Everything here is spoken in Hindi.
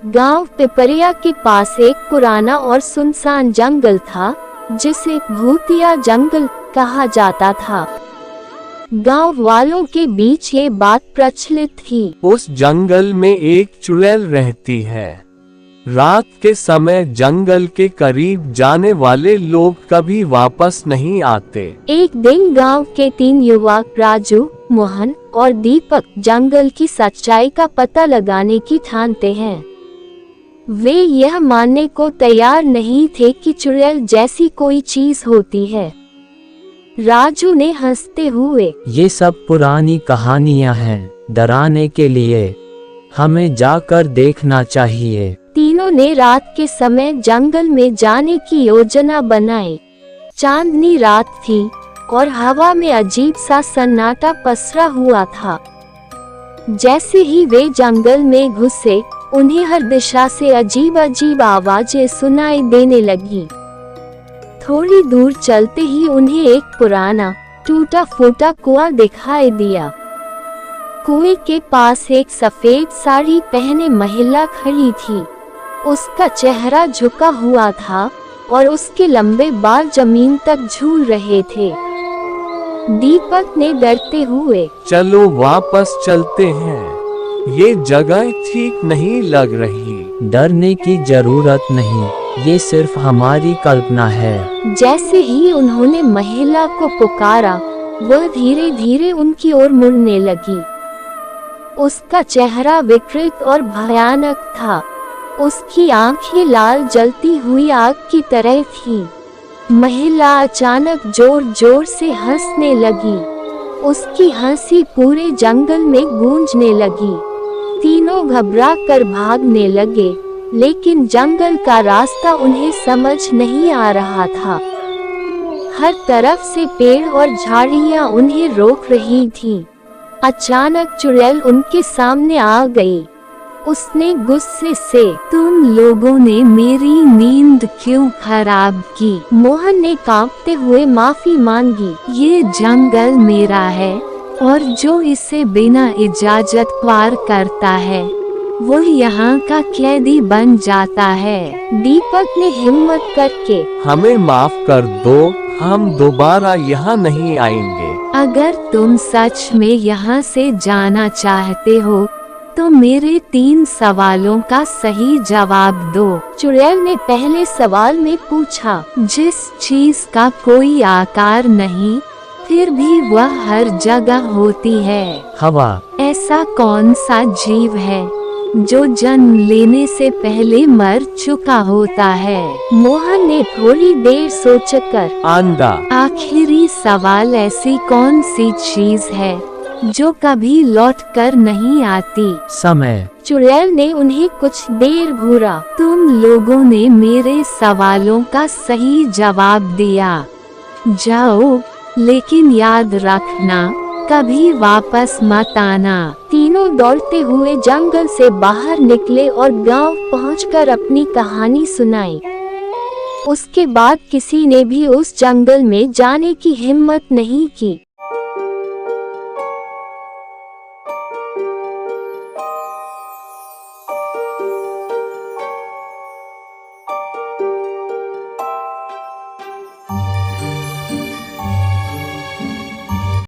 गांव पिपरिया के पास एक पुराना और सुनसान जंगल था, जिसे भूतिया जंगल कहा जाता था। गांव वालों के बीच ये बात प्रचलित थी। उस जंगल में एक चुड़ैल रहती है। रात के समय जंगल के करीब जाने वाले लोग कभी वापस नहीं आते। एक दिन गांव के 3 युवक राजू, मोहन और दीपक जंगल की सच्चाई का पता लगाने की ठानते हैं। वे यह मानने को तैयार नहीं थे कि चुड़ैल जैसी कोई चीज होती है। राजू ने हंसते हुए, ये सब पुरानी कहानियां हैं, डराने के लिए हमें जाकर देखना चाहिए। तीनों ने रात के समय जंगल में जाने की योजना बनाई। चांदनी रात थी और हवा में अजीब सा सन्नाटा पसरा हुआ था। जैसे ही वे जंगल में घुसे, उन्हें हर दिशा से अजीब अजीब आवाजें सुनाई देने लगी। थोड़ी दूर चलते ही उन्हें एक पुराना टूटा फूटा कुआं दिखाई दिया। कुएं के पास एक सफेद साड़ी पहने महिला खड़ी थी। उसका चेहरा झुका हुआ था और उसके लंबे बाल जमीन तक झूल रहे थे। दीपक ने डरते हुए, चलो वापस चलते हैं, ये जगह ठीक नहीं लग रही। डरने की जरूरत नहीं, ये सिर्फ हमारी कल्पना है। जैसे ही उन्होंने महिला को पुकारा, वह धीरे धीरे उनकी ओर मुड़ने लगी। उसका चेहरा विकृत और भयानक था। उसकी आंखें लाल जलती हुई आग की तरह थी। महिला अचानक जोर जोर से हंसने लगी। उसकी हंसी पूरे जंगल में गूंजने लगी। तीनों घबरा कर भागने लगे, लेकिन जंगल का रास्ता उन्हें समझ नहीं आ रहा था। हर तरफ से पेड़ और झाड़ियां उन्हें रोक रही थीं। अचानक चुड़ैल उनके सामने आ गई। उसने गुस्से से, तुम लोगों ने मेरी नींद क्यों खराब की? मोहन ने कांपते हुए माफी मांगी। ये जंगल मेरा है और जो इसे बिना इजाजत पार करता है, वो यहाँ का कैदी बन जाता है। दीपक ने हिम्मत करके, हमें माफ कर दो, हम दोबारा यहाँ नहीं आएंगे। अगर तुम सच में यहाँ से जाना चाहते हो तो मेरे 3 सवालों का सही जवाब दो। चुड़ैल ने पहले सवाल में पूछा, जिस चीज का कोई आकार नहीं, फिर भी वह हर जगह होती है? हवा। ऐसा कौन सा जीव है जो जन्म लेने से पहले मर चुका होता है? मोहन ने थोड़ी देर सोचकर, अंडा। आखिरी सवाल, ऐसी कौन सी चीज है जो कभी लौट कर नहीं आती? समय। चुड़ैल ने उन्हें कुछ देर घूरा। तुम लोगों ने मेरे सवालों का सही जवाब दिया। जाओ, लेकिन याद रखना, कभी वापस मत आना। तीनों दौड़ते हुए जंगल से बाहर निकले और गांव पहुंचकर अपनी कहानी सुनाई। उसके बाद किसी ने भी उस जंगल में जाने की हिम्मत नहीं की।